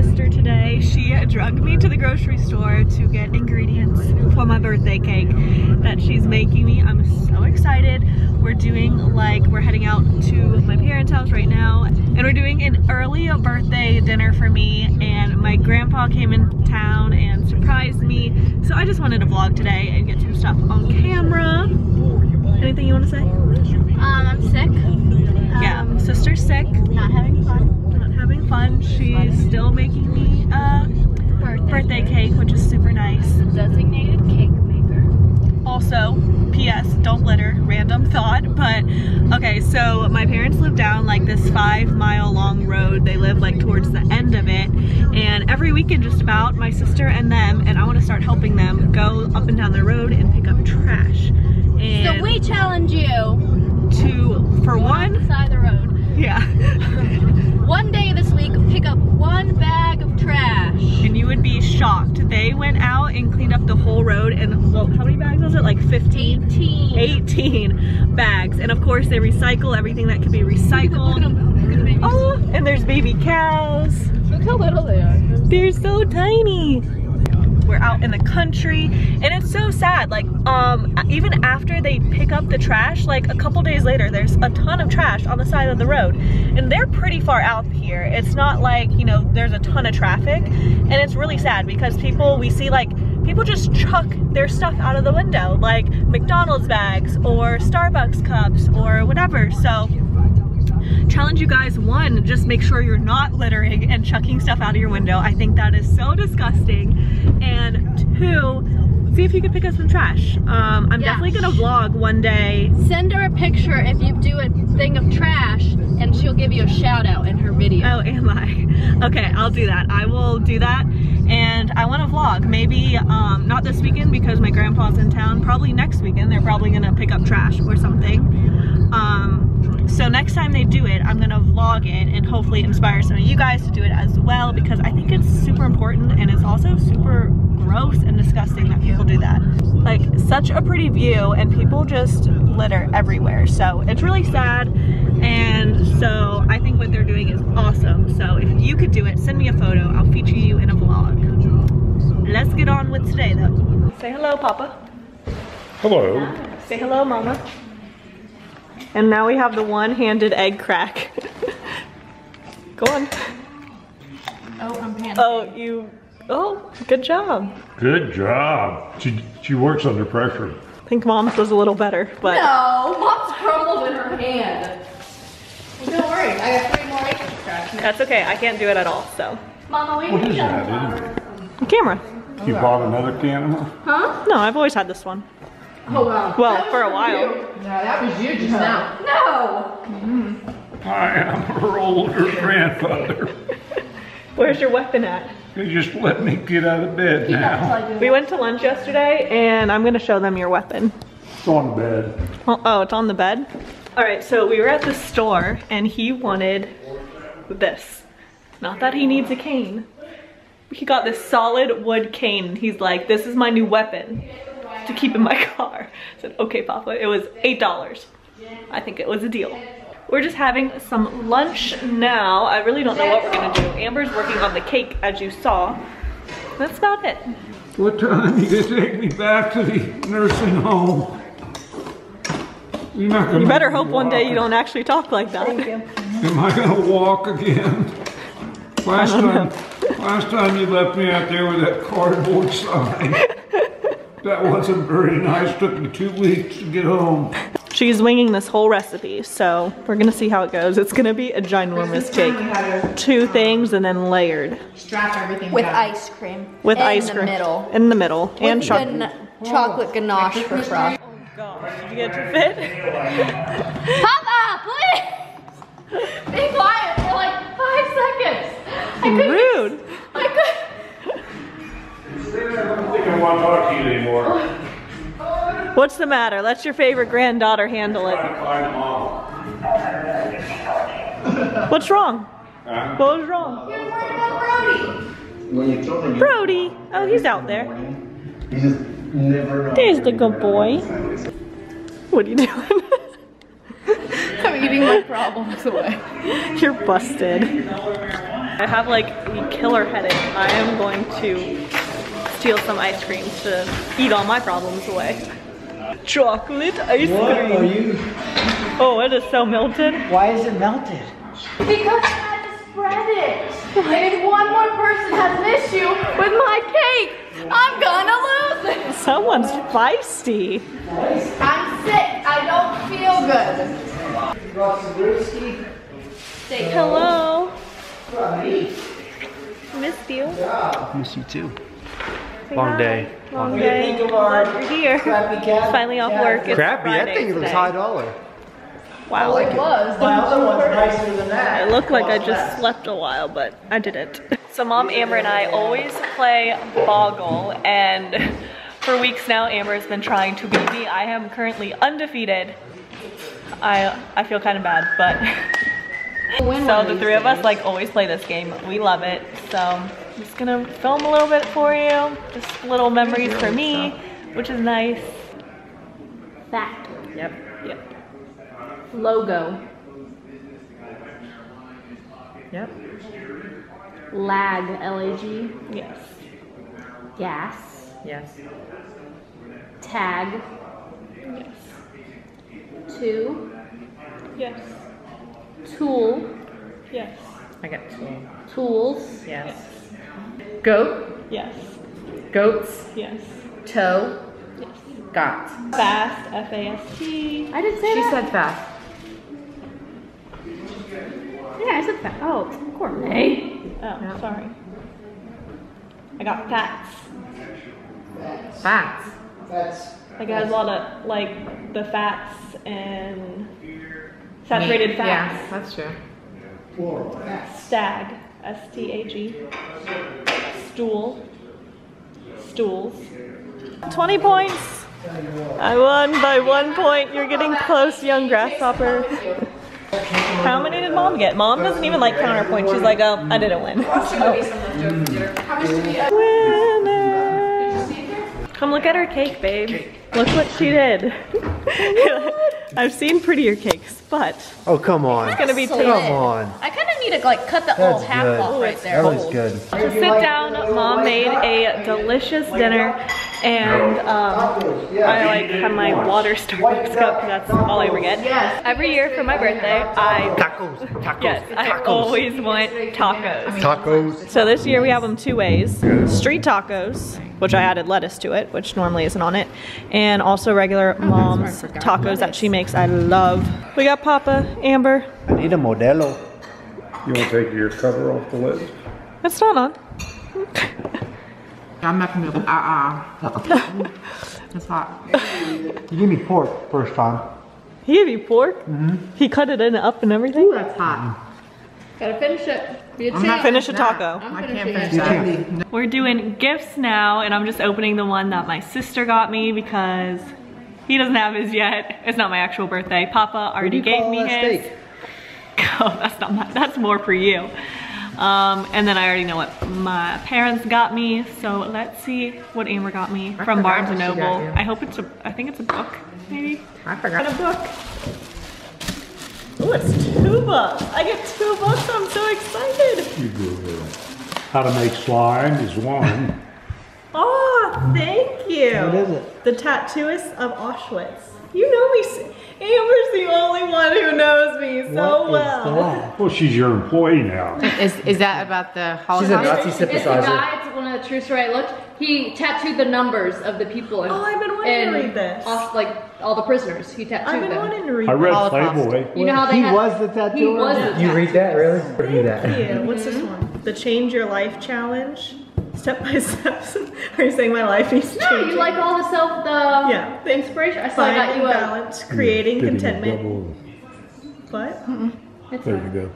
sister today. She drugged me to the grocery store to get ingredients for my birthday cake that she's making me. I'm so excited. We're heading out to my parents' house right now, and we're doing an early birthday dinner for me, and my grandpa came in town and surprised me. So I just wanted to vlog today and get some stuff on camera. Anything you want to say? I'm sick. Yeah, sister's sick. Not having fun. Not having fun. She's still making me a birthday cake, which is super nice. Designated cake maker. Also, P.S. don't litter, random thought, but okay, so my parents live down like this 5-mile long road. They live like towards the end of it, and every weekend just about, my sister and them, and I want to start helping them, go up and down the road and pick up trash. And so we challenge you to, for one side of the road. Yeah. One day this week, pick up 1 bag of trash. And you would be shocked. They went out and cleaned up the whole road, and well, how many bags was it? Like 15? 18 bags. And of course they recycle everything that can be recycled. Look at them. Look at the babies. Oh, and there's baby cows. Look how little they are. They're so tiny. We're out in the country, and it's so sad. Like, even after they pick up the trash, like a couple days later, there's a ton of trash on the side of the road, and they're pretty far out here. It's not like, you know, there's a ton of traffic, and it's really sad because we see like people just chuck their stuff out of the window, like McDonald's bags or Starbucks cups or whatever. So challenge you guys, one, just make sure you're not littering and chucking stuff out of your window. I think that is so disgusting. And 2, see if you can pick up some trash. I'm definitely gonna vlog one day. Send her a picture if you do a thing of trash, and she'll give you a shout out in her video. Oh, am I? Okay, I'll do that. I will do that. And I want to vlog, maybe not this weekend because my grandpa's in town. Probably next weekend. They're probably gonna pick up trash or something. So next time they do it, I'm gonna vlog it and hopefully inspire some of you guys to do it as well, because I think it's super important, and it's also super gross and disgusting that people do that. Like, such a pretty view, and people just litter everywhere. So it's really sad, and so I think what they're doing is awesome. So if you could do it, send me a photo. I'll feature you in a vlog. Let's get on with today though. Say hello, Papa. Hello. Say hello, Mama. And now we have the one-handed egg crack. Go on. Oh, I'm panicking. Oh, good job. Good job. She works under pressure. I think Mom's was a little better, but. No, Mom's crumbled in her hand. Well, don't worry, I got 3 more eggs to crack. That's okay, I can't do it at all, so. Mama, wait. What is that anyway? A camera. You bought another camera? Huh? No, I've always had this one. Oh, wow. Well, for a while. No, that was you just now. No! I am her older grandfather. Where's your weapon at? They just let me get out of bed now. We went to lunch yesterday, and I'm gonna show them your weapon. It's on the bed. Oh, it's on the bed? All right, so we were at the store, and he wanted this. Not that he needs a cane. He got this solid wood cane. He's like, this is my new weapon to keep in my car. I said, okay, Papa. It was $8. I think it was a deal. We're just having some lunch now. I really don't know what we're gonna do. Amber's working on the cake, as you saw. That's about it. What time are you gonna take me back to the nursing home? You better hope one day you don't actually talk like that. Thank you. Am I gonna walk again? Last time you left me out there with that cardboard sign. That wasn't very nice. Took me 2 weeks to get home. She's winging this whole recipe, so we're gonna see how it goes. It's gonna be a ginormous cake. 2 things and then layered. Strap everything With down. ice cream. With in ice the cream. Middle. In the middle. And chocolate. Chocolate ganache for frost. Oh gosh, did you get it to fit? Papa, please! Be quiet for like 5 seconds. Rude. I don't think I want to talk to you anymore. What's the matter? Let your favorite granddaughter handle it. Find mom. What's wrong? What was wrong? You're worried about Brody. Brody. Oh, he's out there. You just never know. There's the good boy. What are you doing? I'm eating my problems away. You're busted. I have like a killer headache. I am going to steal some ice cream to eat all my problems away. Chocolate ice cream. What are you? Oh, it is so melted. Why is it melted? Because I had to spread it. And if one more person has an issue with my cake, I'm gonna lose it. Someone's feisty. I'm sick. I don't feel good. Brought some whiskey. Hello. Missed you. Miss you too. Say Long hi. day. Long What do you day. think of our Glad you're here. Crappy cat? Finally off work. It's Crappy, Friday that thing was today. high dollar. Wow. It was. My other one's nicer than that. It looked like I Cost just less. slept a while, but I didn't. So Mom Amber and I always play Boggle, and for weeks now Amber has been trying to beat me. I am currently undefeated. I feel kind of bad, but so the three of us like always play this game. We love it. So I'm just gonna film a little bit for you. Just little memories for me, which is nice. Fact. Yep. Logo. Yep. Lag. L-A-G. Yes. Gas. Yes. Tag. Yes. Two. Yes. Tool. Yes. I got two. Tools. Yes. Goat, Yes. goats, Yes. toe, Yes. got. Fast. F-A-S-T. I didn't say She that. said fast. Yeah, I said fat. Oh, Courtney. Oh, sorry. I got fats. Facts. That's Like it has a lot of like the fats and saturated Yeah, fats. that's true. plural. Stag. S-T-A-G. Stool. Stools. 20 points. I won by 1 point. You're getting close, young grasshopper. How many did Mom get? Mom doesn't even like count her points. She's like, oh, I didn't win. Winner. Come look at her cake, babe. Look what she did. I've seen prettier cakes, but Oh, come on. it's gonna be tasty. Come on. I kind of need to like cut that little That's half good. off right there. That was good. To sit down, Mom made a delicious dinner, and I like had my water Starbucks cup. That's all I ever get. Yes. Every year for my birthday, Tacos. Tacos. yes, I always want tacos. Tacos. So this year we have them two ways: street tacos, which I added lettuce to it, which normally isn't on it, and also regular Mom's tacos that she makes. I love. We got Papa, Amber. I need a Modelo. You want to take your cover off the lid? It's not on. I'm not gonna be It's hot. You give me pork first time. He gave you pork. He cut it in up and everything. That's hot. Gotta finish it. Be a I'm not Finish a that. taco. I can't finishing finish that. We're doing gifts now, and I'm just opening the one that my sister got me because he doesn't have his yet. It's not my actual birthday. Papa already gave me his. Oh, that's not my, that's more for you. And then I already know what my parents got me, so let's see what Amber got me from forgot Barnes & what she got Noble. you. I hope it's I think it's a book, maybe? I forgot. A book. Oh, it's $2. I get $2, I'm so excited. You go ahead. How to make slime is one. Oh, thank you. What is it? The Tattooist of Auschwitz. You know me. Amber's the only one who knows me so What is well. that? Well, she's your employee now. Is that about the She's a Holocaust? Nazi It's the sympathizer. guy, it's one of the true story I looked. He tattooed the numbers of the people in, Oh, I've been wanting to in read this. like all the prisoners. He tattooed I've been them. wanting to read I read Holocaust. Playboy. You know how they He had, was the he tattooer? was the You read that, really? Or do that? Thank you. What's this one? The Change Your Life Challenge. Step by step. Are you saying my life needs to No, change? you like all the Yeah. the inspiration. I saw I got Finding you a. balance, creating Getting a contentment. double- What? There you go.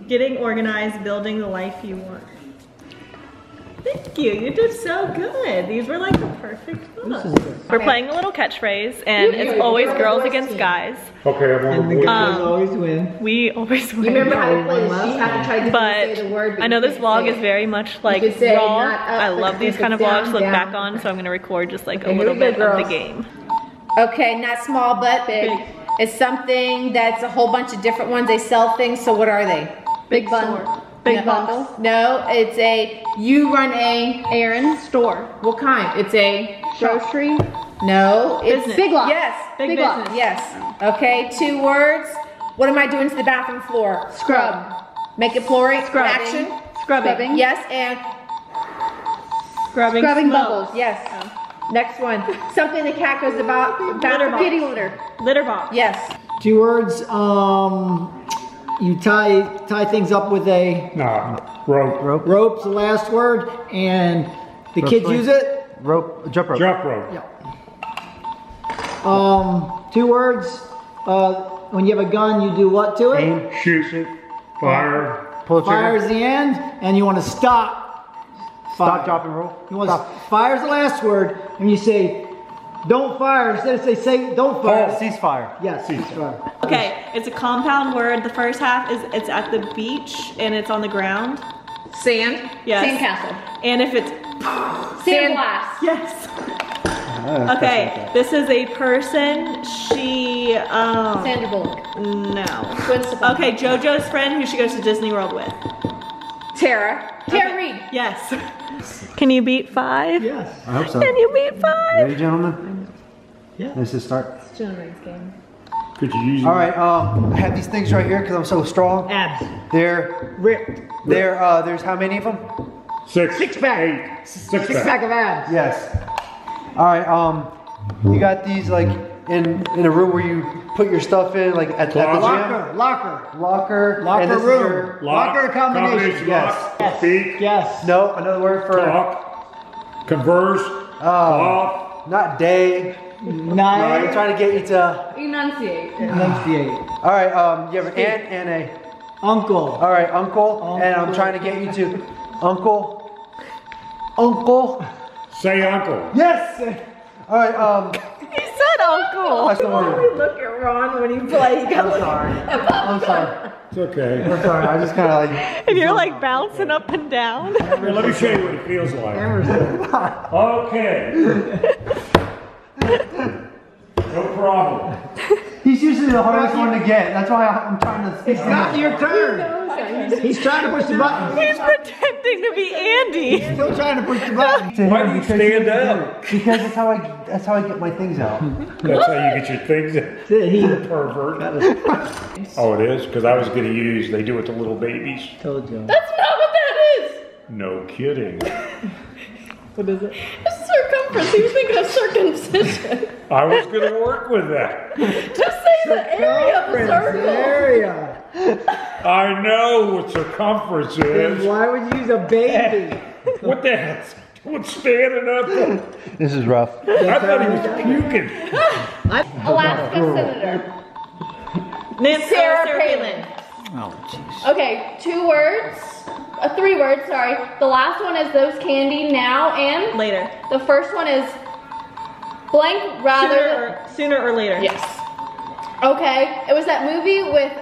Getting organized, building the life you want. Thank you. You did so good. These were like the perfect books. We're playing a little catchphrase, and it's always girls against guys. Okay, I'm on the Girls always win. We always win. You remember how to play? You have to try to But say the word. I know this vlog is very much like could say raw. not up, I but love these if kind of it's vlogs to look down, back down. on, so I'm gonna record just like a Okay, little here we bit go, of the girls. game. Okay, not small but big. It's something that's a whole bunch of different ones. They sell things. So what are they? Big bun. Big box. No, it's a, you run a Aaron, store. what kind? It's a Grocery. No, it's Business. Big Lots. Yes, Big Big business. Lots. Yes. Okay, 2 words. What am I doing to the bathroom floor? Scrub. Make it plural. Scrubbing. Action. Scrubbing. Yes, and Scrubbing scrubbing smoke. bubbles. Yes. Next one. Something the cat goes about. Litter box. Kitty litter. Litter box. Yes. 2 words. You tie things up with a Nah, rope. rope's the last word, and the kids use it. Rope, jump rope. Jump rope. 2 words. When you have a gun, you do what to it? Aim, Shoot. Fire. pull the trigger. Fire's the end, and you want to stop. Fire. Stop, drop, and roll. You want to fire's the last word, and you say, don't fire. Instead of say don't fire. Ceasefire. Yes, ceasefire. Okay, it's a compound word. The first half is it's at the beach and it's on the ground. Sand. Yes. Sandcastle. And if it's Sandblast. yes. Okay, this is a person. She Sandra Bullock. no. Gwen Stefani. Okay, JoJo's friend who she goes to Disney World with. Tara. Tara Reid. Yes. Can you beat 5? Yes. I hope so. Can you beat 5? Ready, gentlemen? Yeah. Let's just start. Gentleman's game. Could you use it? All right. I have these things right here because I'm so strong. Abs. They're Ripped. there's how many of them? 6. Six pack. 8. 6 Six pack of abs. Yes. All right. You got these like in a room where you put your stuff in, like at the gym. Locker. Locker. Locker and this is room. your- Locker combination. Yes. Lock. Speak. Yes. No, another word for Talk. Converse. Off. not day. I'm Night. trying to get you to. Enunciate. Enunciate. All right. You have an aunt and a. Uncle. All right, uncle. And I'm trying to get you to uncle. Uncle. Say uncle. Yes. All right. He said uncle. That's the word. Look at Ron when he plays. I'm sorry. I'm sorry. It's okay. I'm sorry. I just kind of like. And you're like bouncing up and down. Here, let me show you what it feels like. Okay. No problem. He's usually the hardest one to get. That's why I'm trying to. It's not your turn. He's trying to push the button. He's pretending to be Andy. Still trying to push the button. Why do you stand up? Because that's how I get my things out. That's how you get your things in. He Pervert. Oh, it is? Because I was going to use, they do it to little babies. told you. That's not what that is. No kidding. What is it? Circumference. He was thinking of circumcision. I was going to work with that. Just say the area of the circle. Area. I know what circumference Then is. why would you use a baby? What the hell? What's standing up? This is rough. I thought he was puking. Alaska Senator. Sarah Palin. Oh, jeez. Okay, 2 words. 3 words, sorry. The last one is those candy now and Later. the first one is blank rather. Sooner or later. Yes. Okay, it was that movie with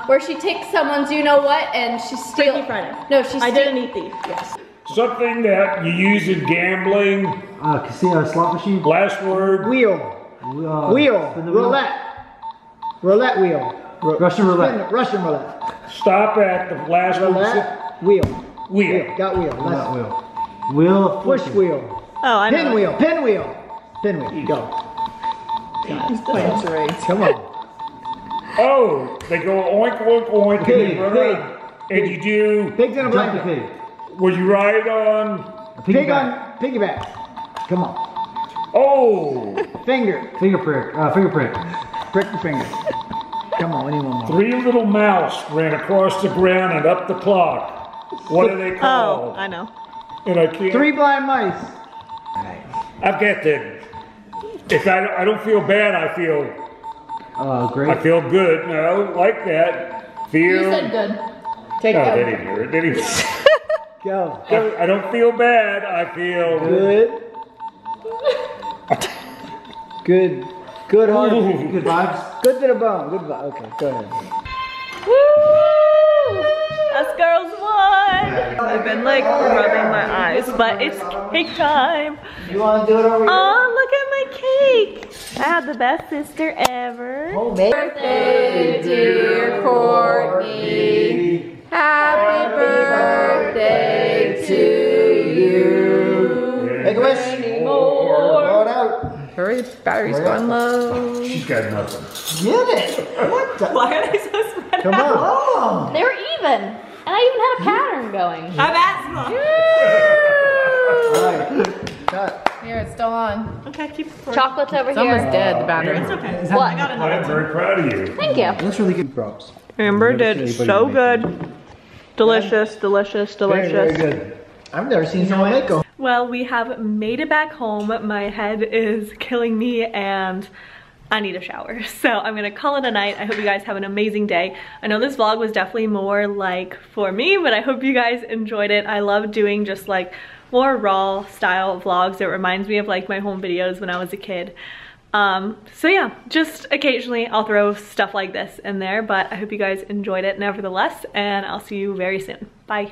where she takes someone's you know what and she steals. Freaky Friday. No, she steals. Identity thief. Yes. Something that you use in gambling. Casino slot machine. Last word. Wheel. Wheel. Spin the Roulette. Roulette wheel. Russian roulette. Spin it. Russian roulette. Stop at the last word. Roulette. Wheel. Wheel. Got wheel. Not That's wheel. Wheel. push wheel. Oh, I know. Pinwheel. Pinwheel. Pinwheel. Go. Come on. Oh, they go oink, oink, oink, and Pig, they run pig, around. And you do, Pigs in a Jump the blanket. pig. will you ride on, Pig on piggyback. Come on. oh, Finger. Fingerprint. Fingerprint. Prick your finger. Come on. Any one more. 3 little mouse ran across the ground and up the clock. What are they Oh, called? I know. And I can't, 3 blind mice. I've got the, if I don't feel bad, I feel Great. good. No, like that. Feel, You said good. Take oh, they that. didn't hear it. They didn't. Go. I don't feel bad, I feel Good. Good. Good heart. Ooh. Good vibes. Good to the bone. Good vibe. Okay, go ahead. Woo! Us girls won! I've been like rubbing my eyes, but it's cake time. You want to do it over here? Oh, look at my cake! I have the best sister ever. Birthday, dear Courtney. Happy birthday. Battery's going low. She's got nothing. Get it. What the? Why are they so spread Come out? on. Oh. They were even. And I even had a pattern going. I'm asthma. All right. Cut. Here, it's still on. Okay, keep it. Chocolate's over It's almost here. dead, the battery. It's okay. What? I got I'm another. very proud of you. Thank you. That's really good props. Amber Never did seen so anybody good. Delicious, delicious, Very, delicious. very good. I've never seen someone make them. Well, we have made it back home. My head is killing me and I need a shower. So I'm gonna call it a night. I hope you guys have an amazing day. I know this vlog was definitely more like for me, but I hope you guys enjoyed it. I love doing just like more raw style vlogs. It reminds me of like my home videos when I was a kid. So yeah, just occasionally I'll throw stuff like this in there, but I hope you guys enjoyed it nevertheless, and I'll see you very soon. Bye.